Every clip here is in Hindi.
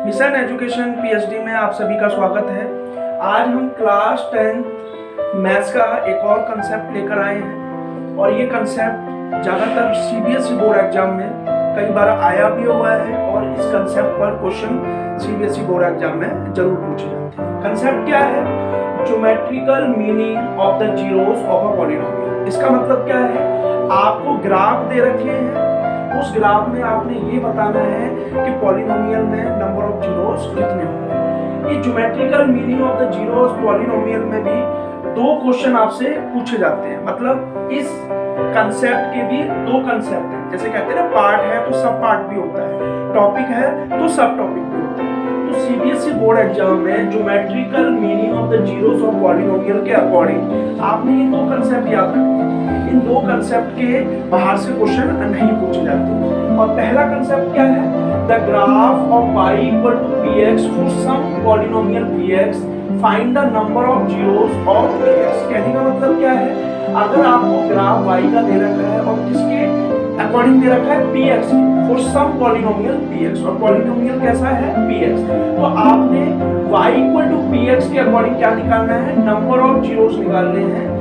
मिशन एजुकेशन पीएचडी में आप सभी का स्वागत है। आज हम क्लास 10 मैथ्स का एक और कंसेप्ट लेकर आए हैं और ये कंसेप्ट ज़्यादातर सीबीएसई बोर्ड एग्जाम में कई बार आया भी हुआ है और इस कंसेप्ट पर क्वेश्चन सीबीएसई बोर्ड एग्जाम में जरूर पूछे जाते हैं। कंसेप्ट क्या है? Geometrical meaning of the zeros of a polynomial. इसका मतलब क्या है? आपको ग्राफ दे रखे हैं, उस ग्राफ में आपने ये बताना है कि पॉलिनोमियल में नंबर ऑफ जीरोस कितने होंगे। ये geometrical meaning of the zeros polynomial में भी दो क्वेश्चन आपसे पूछे जाते हैं। मतलब इस कंसेप्ट के भी दो कंसेप्ट हैं। जैसे कहते हैं ना, पार्ट है तो सब पार्ट भी होता है, टॉपिक है तो सब टॉपिक भी होता है। तो सीबीएसई बोर्ड एग्जाम में geometrical meaning of the zeros of polynomial के अकॉर्डिंग आपने ये दो कंसेप्ट याद रखने। इन दो कंसेप्ट के बाहर से क्वेश्चन नहीं पूछे जाते। और पहला कंसेप्ट क्या है? The graph of y equal to px for some polynomial px find the number of zeros of px। कहने का मतलब क्या है? अगर आपको ग्राफ y का दे रखा है और किसके अकॉर्डिंग दे रखा है? px के, फॉर सम पॉलिनोमियल px, और पॉलिनोमियल कैसा है? px। तो आपने y इक्वल टू px के अकॉर्डिंग क्या निकालना है? नंबर ऑफ जीरोस निकालने हैं।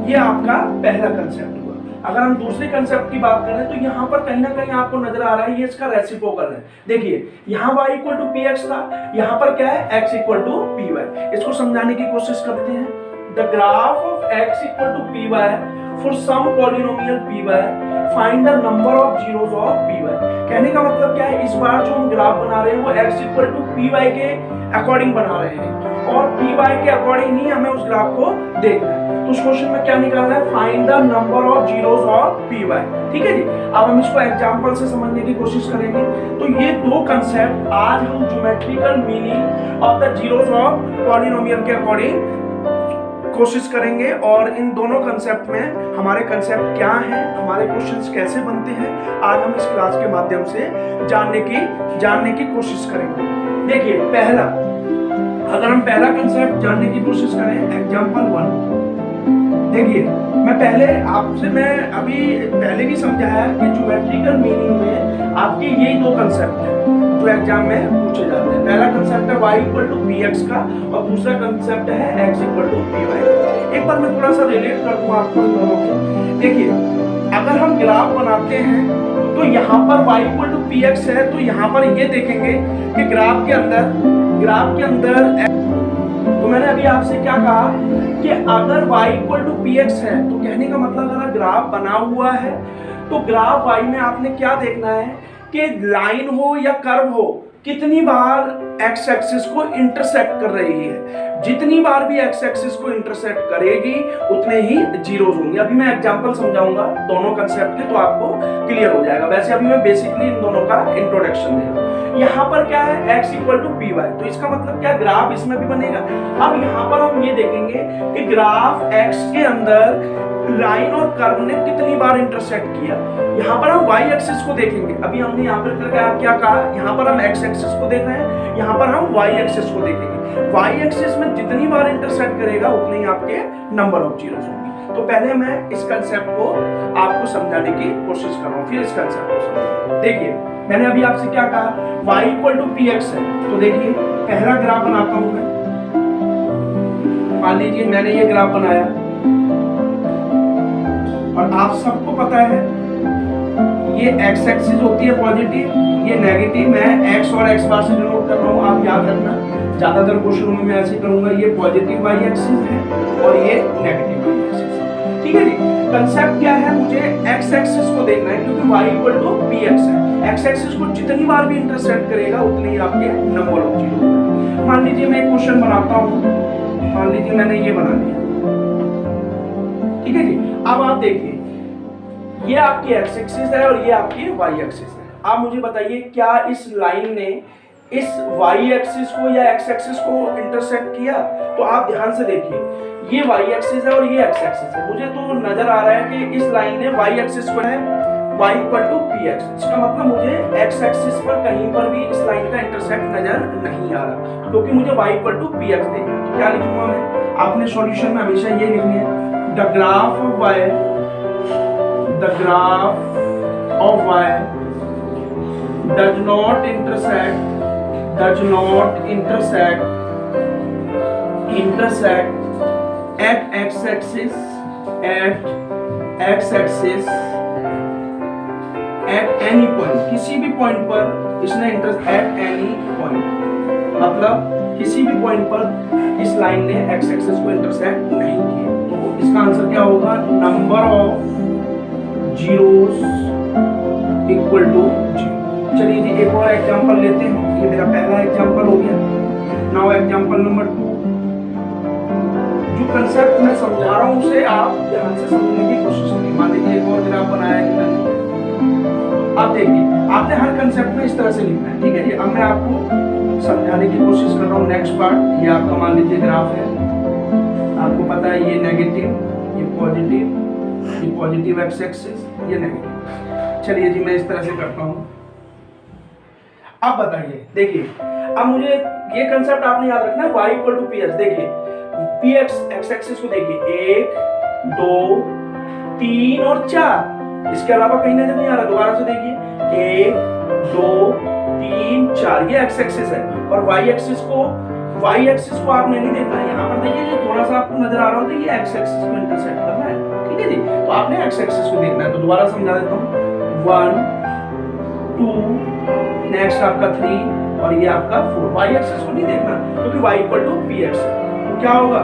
ये आपका पहला कंसेप्ट हुआ। अगर हम दूसरे कंसेप्ट की बात करें तो यहाँ पर कहीं ना कहीं आपको नजर आ रहा है ये इसका रेसिप्रोकल है। देखिए, यहाँ y इक्वल टू px था, यहाँ पर क्या है? x equal to py। इसको समझाने की कोशिश करते हैं। The graph of x equal to py for some polynomial py find the number of zeros of py। कहने का मतलब क्या है? इस बार जो हम ग्राफ बना रहे हैं वो x इक्वल टू py के अकॉर्डिंग बना रहे हैं और py के अकॉर्डिंग ही हमें उस ग्राफ को देखना है। तो उस क्वेश्चन में क्या निकालना है? Find the number of zeros of py। ठीक है जी। अब हम इसको एग्जांपल से समझने की कोशिश करेंगे। तो ये दो कंसेप्ट आज हम geometrical meaning of the zeros of polynomial के अकॉर्डिंग कोशिश करेंगे और इन दोनों कंसेप्ट में हमारे कंसेप्ट क्या हैं, हमारे क्वेश्चंस कैसे बनते हैं, आज हम इस क्लास के माध्यम से जानने की कोशिश करेंगे। देखिए, अगर हम पहला कंसेप्ट जानने की कोशिश करें, एग्जांपल 1। देखिए, मैं अभी पहले भी समझाया कि ज्योमेट्रिकल मीनिंग में आपके यही दो कंसेप्ट हैं जो एग्जाम में पूछे जाते हैं। पहला कंसेप्ट है y इक्वल टू px का और दूसरा कंसेप्ट है x इक्वल टू py। एक बार मैं थोड़ा सा रिलेट कर दूं आपको इन दोनों को। देखिए, अगर हम ग्राफ बनाते हैं तो यहाँ पर y इक्वल टू px है, तो यहाँ पर ये देखेंगे कि ग्राफ के अंदर तो मैंने अभी आपसे क्या कहा कि अगर y इक्वल टू px है तो कहने का मतलब अगर ग्राफ बना हुआ है तो ग्राफ y में आपने क्या देखना है कि लाइन हो या कर्व हो, कितनी बार x एक्सिस को इंटरसेक्ट कर रही है। जितनी बार भी x एक्सिस को इंटरसेक्ट करेगी उतने ही जीरोस होंगे। अभी मैं एग्जांपल समझाऊंगा दोनों कंसेप्ट के तो आपको क्लियर हो जाएगा। वैसे अभी मैं बेसिकली इन दोनों का इंट्रोडक्शन दे रहा हूं। यहाँ पर क्या है? x इक्वल टू py, तो इसका मतलब क्या? ग्राफ इसमें भी बनेगा। अब यहाँ पर हम ये देखेंगे कि ग्राफ x के अंदर लाइन और कर्व ने कितनी बार इंटरसेक्ट किया। यहाँ पर हम y एक्सिस को देखेंगे। अभी हमने यहाँ पर क्या कहा? यहाँ पर हम x एक्सिस को देख रहे हैं, यहाँ पर हम y एक्सिस को देखेंगे। y एक्सिस में जितनी बार इंटरसेक्ट करेगा उतने ही आपके नंबर ऑफ जीरोस होंगे। तो पहले मैं इस कंसेप्ट को आपको समझाने की कोशिश कर रहा हूँ, फिर इस कंसेप्ट को समझेंगे। देखिए, मैंने अभी आपसे क्या कहा? y इक्वल टू px है, तो देखिए पहला ग्राफ बनाता हूं मैं। मान लीजिए मैंने ये ग्राफ बनाया और आप सबको पता है ये x एक्सिस होती है पॉजिटिव, ये नेगेटिव। मैं x और x बार से डिनोट कर रहा हूं, आप याद रखना। ज्यादातर क्वेश्चनों में मैं ऐसे करूंगा, ये पॉजिटिव y एक्सिस है और ये नेगेटिव y एक्सिस है। ठीक है जी। कंसेप्ट क्या है? मुझे x एक्सिस को देखना है क्योंकि y इक्वल टू px है। x एक्सिस को जितनी बार भी इंटरसेक्ट करेगा उतने ही आपके नंबर ऑफ जीरो होंगे। मान लीजिए मैं एक क्वेश्चन बनाता हूं, मान लीजिए मैंने ये बना लिया। ठीक है जी। अब आप देखिए, ये आपकी x एक्सिस है और ये आपकी y एक्सिस है। आप मुझे बताइए, क्या इस लाइन ने इस y एक्सिस को या x एक्सिस को इंटरसेक्ट किया? तो आप ध्यान से देखिए, ये y एक्सिस है और ये x एक्सिस है। मुझे तो नजर आ रहा है कि इस लाइन ने y एक्सिस को है y इक्वल टू px। इसका मतलब मुझे x एक्सिस पर कहीं पर भी इस लाइन का इंटरसेक्ट नजर नहीं आ रहा क्योंकि मुझे y इक्वल टू px देखना है। तो क्या लिखूंगा मैं? आपने सॉल्यूशन में हमेशा ये लिखनी है, the graph of y does not intersect does not intersect at x-axis at any point, किसी भी पॉइंट पर इसने इंटरसेक्ट at any point, मतलब किसी भी पॉइंट पर इस लाइन ने x एक्सिस को इंटरसेक्ट नहीं किया। तो इसका आंसर क्या होगा? Number of zeros equal to 0। चलिए जी एक और एग्जांपल लेते हैं। ये मेरा पहला एग्जांपल हो गया। Now example number 2। जो कंसेप्ट मैं समझा रहा हूं उसे आप ध्यान से समझने की कोशिश करिए। मान लीजिए एक और ग्राफ बनाया है मैंने, आप देखिए आपने हर कंसेप्ट में इस तरह से लिखना है, ठीक है जी। अब मैं आपको समझाने की कोशिश कर रहा हूँ। नेक्स्ट पार्ट, ये आपका मान लीजिए ग्राफ है, आपको पता है ये नेगेटिव, ये पॉजिटिव एक्स एक्सिस, ये नेगेटिव। चलिए जी मैं इस तरह से करता हूँ। अब बताइए, देखिए अब मुझे ये कंसेप्ट आपने याद रखना है, y equal to P H. देखिए पी एक्स एक्सिस को देखिए 1 2 3 और 4, इसके अलावा कहीं नजर नहीं आ रहा। दोबारा से देखिए 1 2 3 4, ये एक्स एक्सिस है। और वाई एक्सिस को आपने नहीं देखना है। यहाँ पर देखिए ये थोड़ा सा आपको नजर आ रहा होता है, ये एक्स एक्सिस को इंटरसेक्ट कर रहा है, ठीक है जी। तो आपने एक्स एक्सिस को देखना है। तो दोबारा समझा देता हूँ, 1 2, नेक्स्ट आपका 3 और ये आपका 4। वाई एक्सिस को नहीं देखना क्योंकि y equal to P X है। तो क्या होगा?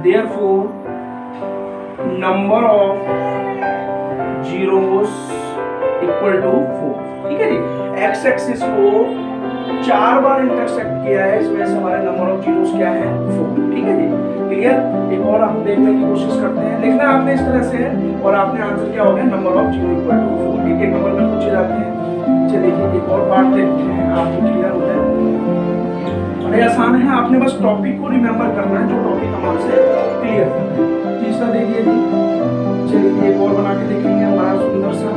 Therefore number of zeros equal to 4, ठीक है जी। एक्स एक्सिस को 4 बार इंटरसेक्ट किया है, इसमें से हमारे नंबर ऑफ जीरोस क्या है? 4, ठीक है जी। क्लियर? एक और हम देखने की कोशिश करते हैं। लिखना आपने इस तरह से है और आपने आंसर क्या हो गया? Number of zero equal to 4। एक एक नंबर में पूछे जाते हैं। चलिए एक और पार्ट देखते हैं, आपको क्लियर हो जाए। बड़े आसान है, आपने बस टॉपिक को रिमेंबर करना है, जो टॉपिक हम आपसे क्लियर करते हैं। तीसरा देखिए जी, चलिए एक और बना के देखेंगे, बड़ा सुंदर सा,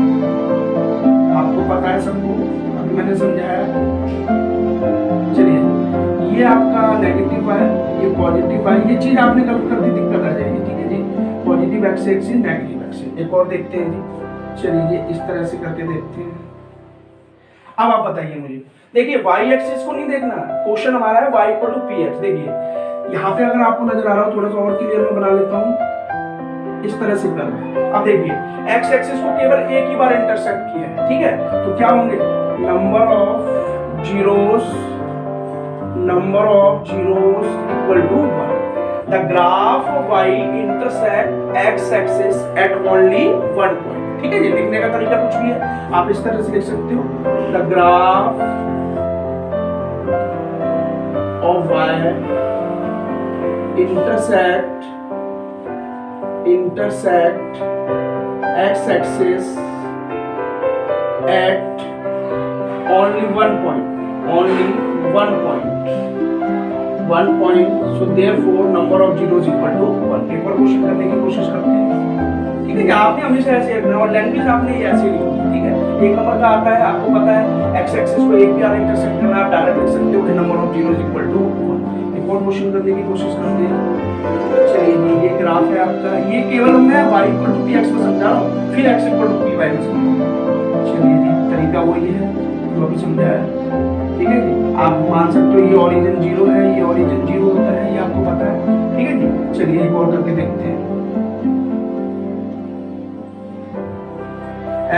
आपको पता है सबको, अभी मैंने समझाया। चलिए ये आपका नेगेटिव है, ये पॉजिटिव है, ये चीज आपने गलत कर दी, दिक्कत आ जाएगी, ठीक है जी। Positive X axis, negative axis. एक और देखते हैं जी, चलिए इस तरह से करके देखते हैं। अब आप बताइए मुझे, देखिए y एक्सिस को नहीं देखना, क्वेश्चन हमारा है y equal to P X. देखिए यहाँ पे अगर आपको नजर आ रहा हो, थोड़ा सा और क्लियर में बना लेता हूँ, इस तरह से कर। अब देखिए x एक्सिस को केवल एक ही बार इंटरसेक्ट किया है, ठीक है। तो क्या होंगे? Number of zeros equal to 1। The graph of y intersect x axis at only 1 point, ठीक है जी। लिखने का तरीका कुछ भी है, आप इस तरह से लिख सकते हो, the graph of y intersect x axis at only 1 point, so therefore number of zeros equal to 1। एक और क्वेश्चन करने की कोशिश करते हैं, ठीक है। आपने हमेशा ऐसे लिखना और लैंग्वेज आपने ये ऐसे लिखनी है, ठीक है। एक नंबर का आता है, आपको पता है एक्स एक्सिस को एक बार इंटरसेक्ट करना, आप डायरेक्ट लिख सकते हो कि number of zeros equal to 1। एक और क्वेश्चन करने की कोशिश करते हैं। चलिए ये ग्राफ है आपका, ये केवल मैं y इक्वल टू px में समझा रहा हूँ, फिर x इक्वल टू py में समझा। चलिए जी तरीका वही है जो अभी समझाया, ठीक है जी। आप मान सकते हो ये ओरिजिन 0 है, ये ओरिजिन 0 होता है, ये आपको पता है, ठीक है जी। चलिए एक और करके देखते हैं।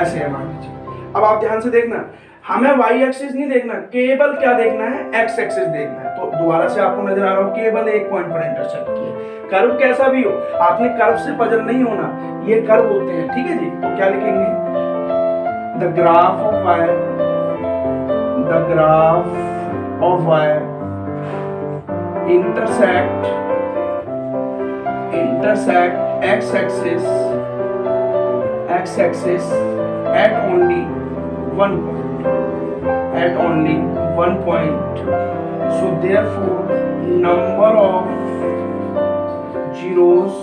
ऐसे है, मान लीजिए। अब आप ध्यान से देखना, हमें y एक्सिस नहीं देखना, केवल क्या देखना है? x एक्सिस देखना है। तो दोबारा से आपको नजर आ रहा हो, केवल एक पॉइंट पर इंटरसेक्ट किया। कर्व कैसा भी हो, आपने कर्व से पजल नहीं होना, ये कर्व होते हैं, ठीक है जी। तो क्या लिखेंगे? The graph of y intersect x axis at only 1 point, so therefore number of zeros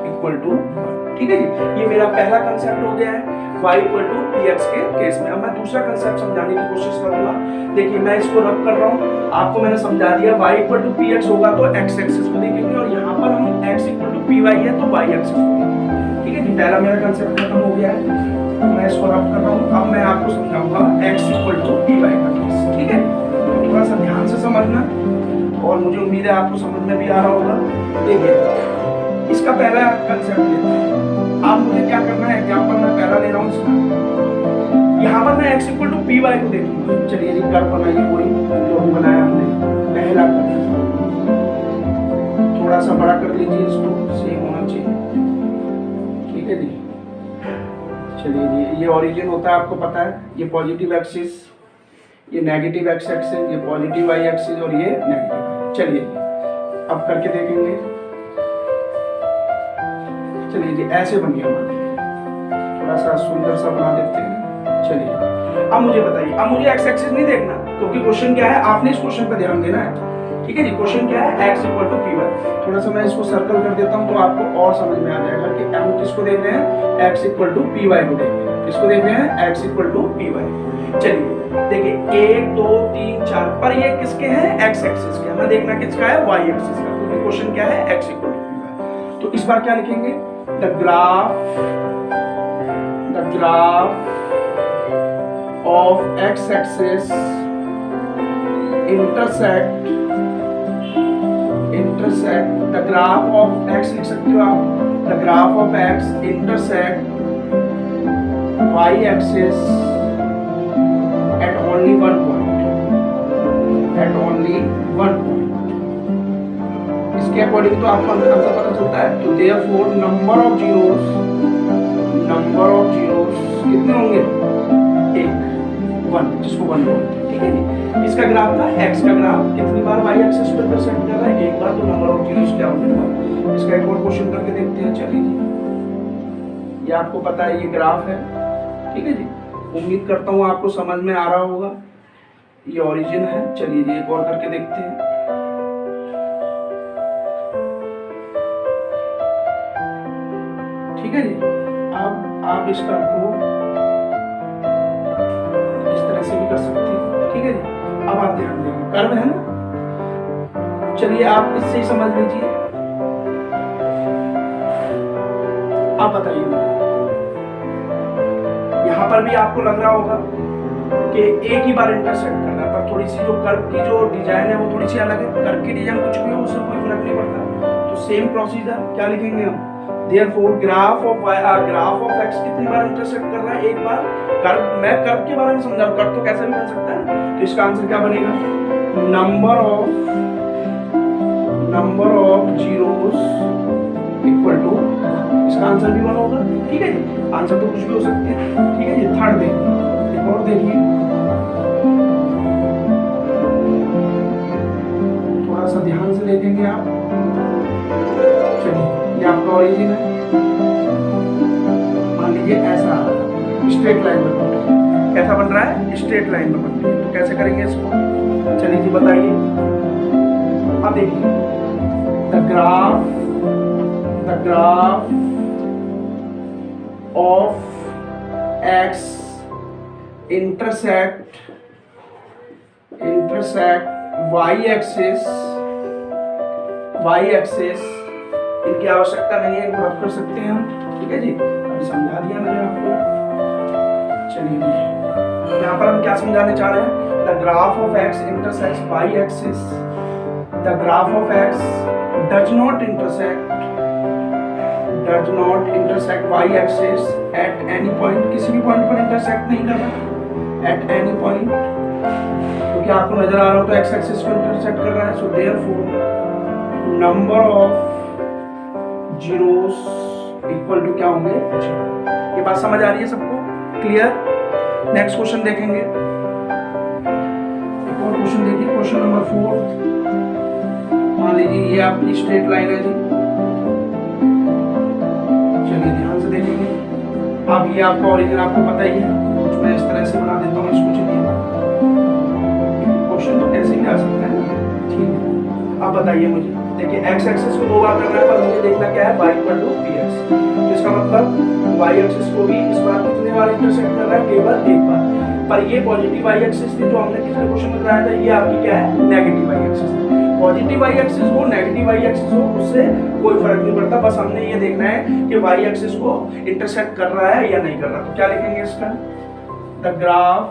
equal to 1, ठीक है जी। ये मेरा पहला कंसेप्ट हो गया है y इक्वल टू px के केस में। अब मैं दूसरा कंसेप्ट समझाने की कोशिश करूंगा। देखिए मैं इसको रब कर रहा हूँ, आपको मैंने समझा दिया। y इक्वल टू px होगा तो x एक्सिस को देखेंगे, और यहाँ पर हम x इक्वल टू py है तो y एक्सिस को देखेंगे, ठीक है जी। पहला मेरा कंसेप्ट खत्म हो गया है, मैं इसको रब कर रहा हूँ। अब मैं आपको समझाऊंगा x इक्वल टू py का केस, ठीक है। उम्मीद है आपको समझ में भी आ रहा होगा। देखिए इसका पहला कंसेप्ट लेते हैं। आप मुझे क्या करना है, एग्जाम्पल मैं पहला ले रहा हूँ इसका। यहाँ पर मैं x equal to P Y को देखूंगा। चलिए जी कर्व बनाइए, वही जो भी बनाया हमने पहला कर्व, थोड़ा सा बड़ा कर लीजिए, इसको सेम होना चाहिए, ठीक है जी। चलिए जी, ये ओरिजिन होता है आपको पता है, ये पॉजिटिव एक्सिस, ये नेगेटिव एक्स एक्सिस, ये पॉजिटिव वाई एक्सिस और ये नेगेटिव। चलिए अब करके देखेंगे। चलिए जी ऐसे बन गया, थोड़ा सा सुंदर सा बना देते हैं। चलिए अब मुझे बताइए, अब मुझे एक्स एक्सिस नहीं देखना क्योंकि क्वेश्चन क्या है, आपने इस क्वेश्चन पर ध्यान देना है, ठीक है जी। क्वेश्चन क्या है, x equal to P Y. थोड़ा सा मैं इसको सर्कल कर देता हूँ तो आपको और समझ में आ जाएगा कि हम किसको देख रहे हैं, x equal to P Y को देख रहे हैं। किसको देख रहे हैं, x equal to P Y. चलिए देखिए 1 2 3 4 पर ये किसके हैं, x एक्सिस के। हमें देखना किसका है, y एक्सिस का, क्योंकि क्वेश्चन क्या है, x equal to P Y. तो इस बार क्या लिखेंगे, the graph of x axis intersect the graph of x लिख सकते हो आप, the graph of x intersect y axis at only one point, इसके अकॉर्डिंग तो आपको आंसर पता चलता है। तो therefore नंबर ऑफ जीरोस कितने होंगे, 1, जिसको 1 बोलते हैं, ठीक है जी। इसका ग्राफ था, x का ग्राफ कितनी बार y एक्सिस पर इंटरसेक्ट कर रहा है, एक बार। तो नंबर ऑफ जीरोस क्या होंगे, इसका एक और क्वेश्चन करके देखते हैं। चलिए जी, ये आपको पता है, ये ग्राफ है, ठीक है जी। उम्मीद करता हूँ आपको समझ में आ रहा होगा, ये ओरिजिन है। चलिए जी एक और करके देखते हैं। ठीक है जी, अब आप इस कर्व को इस तरह से भी कर सकते हैं, ठीक है जी। अब आप ध्यान देंगे, कर्व है ना, चलिए आप इससे ही समझ लीजिए। आप बताइए मुझे, यहाँ पर भी आपको लग रहा होगा कि एक ही बार इंटरसेक्ट करना है, पर थोड़ी सी जो कर्व की जो डिजाइन है वो थोड़ी सी अलग है। कर्व की डिजाइन कुछ भी हो उससे कोई फर्क नहीं पड़ता। तो सेम प्रोसीजर क्या लिखेंगे हम, Therefore ग्राफ ऑफ x कितनी बार इंटरसेक्ट कर रहा है, एक बार। कर्व, मैं कर्व के बारे में समझा, कर्व तो कैसे भी बन सकता है। तो इसका आंसर क्या बनेगा, number of zeros equal to, इसका आंसर भी 1 होगा, ठीक है जी। आंसर तो कुछ भी हो सकते हैं, ठीक है जी। थर्ड देखिए, एक और देखिए, थोड़ा सा ध्यान से देखेंगे आप। चलिए ये आपका ओरिजिन है, मान लीजिए ऐसा स्ट्रेट लाइन में बन रहा है। कैसा बन रहा है, स्ट्रेट लाइन में बन रही है। तो कैसे करेंगे इसको, चलिए जी बताइए। अब देखिए, the graph of x intersect y axis, इनकी आवश्यकता नहीं है, इनको रख कर सकते हैं हम, ठीक है जी। अभी समझा दिया मैंने आपको। चलिए यहाँ पर हम क्या समझाने चाह रहे हैं, the graph of x intersects y axis, the graph of x does not intersect y axis at any point, किसी भी पॉइंट पर इंटरसेक्ट नहीं कर रहा, एट एनी पॉइंट, क्योंकि आपको नजर आ रहा हो तो x एक्सिस को इंटरसेक्ट कर रहा है। So therefore number of zeros equal to क्या होंगे, ये बात समझ आ रही है सबको, क्लियर। नेक्स्ट क्वेश्चन देखेंगे, एक और क्वेश्चन देखिए, क्वेश्चन नंबर 4। मान लीजिए ये आपकी स्ट्रेट लाइन है जी, चलिए ध्यान से देखेंगे। अब ये आपका ओरिजिन आपको पता ही है, कुछ मैं इस तरह से बना देता हूँ इसको। चलिए क्वेश्चन तो कैसे भी आ सकता है ना, ठीक है। अब बताइए मुझे, देखिए x एक्सिस को 2 बार करना है, पर मुझे देखना क्या है, y इक्वल टू px। तो इसका मतलब y एक्सिस को भी इस बार कितने बार इंटरसेक्ट कर रहा है, केवल एक बार। पर ये पॉजिटिव y एक्सिस थी जो हमने पिछले क्वेश्चन में कराया था, ये आपकी क्या है, नेगेटिव y एक्सिस है। पॉजिटिव y एक्सिस हो, नेगेटिव y एक्सिस हो, उससे कोई फर्क नहीं पड़ता, बस हमने ये देखना है कि y एक्सिस को इंटरसेक्ट कर रहा है या नहीं कर रहा। तो क्या लिखेंगे इसका, द ग्राफ,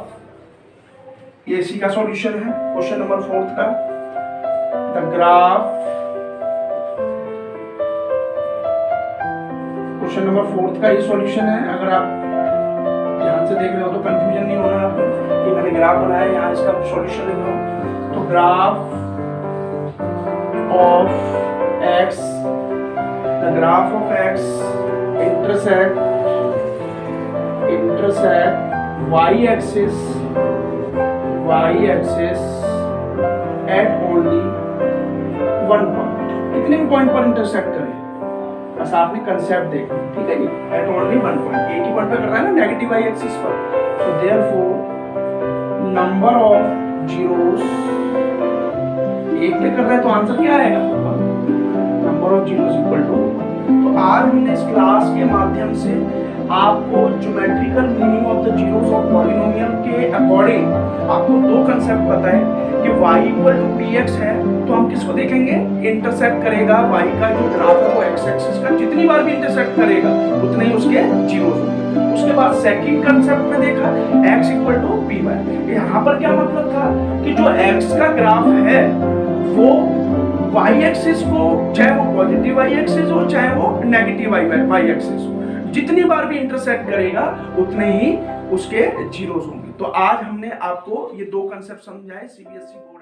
ये इसी का सॉल्यूशन है क्वेश्चन नंबर 4 का। द ग्राफ, क्वेश्चन नंबर 4 का ये सॉल्यूशन है। अगर आप ध्यान से देख रहे हो तो कंफ्यूजन नहीं होना आपको कि मैंने ग्राफ बनाया, यहाँ इसका सॉल्यूशन लिख रहा हूँ। तो graph of x, the graph of x intersect y axis at only one point. कितने भी पॉइंट पर इंटरसेक्ट करे, बस आपने कंसेप्ट देखा, ठीक है जी। एट ओनली वन पॉइंट, एक ही पॉइंट पे कर रहा है ना, नेगेटिव y एक्सिस पर। So therefore number of zeros, एक पे कर रहा है तो आंसर क्या आएगा, number of zeros equal to. तो आज हमने इस क्लास के माध्यम से आपको geometrical meaning of the zeros of polynomial के अकॉर्डिंग आपको दो कंसेप्ट बताए कि y इक्वल टू px है, तो हम किसको देखेंगे, इंटरसेक्ट करेगा y का जो ग्राफ है वो x एक्सिस का, जितनी बार भी इंटरसेक्ट करेगा उतने ही उसके जीरोस होंगे। उसके बाद सेकंड कंसेप्ट में देखा x इक्वल टू py। यहाँ पर क्या मतलब था कि जो x का ग्राफ है वो y एक्सिस को, चाहे वो पॉजिटिव y एक्सिस हो चाहे वो नेगेटिव y एक्सिस हो, जितनी बार भी इंटरसेक्ट करेगा उतने ही उसके जीरोस होंगे। तो आज हमने आपको ये दो कंसेप्ट समझाए सीबीएसई बोर्ड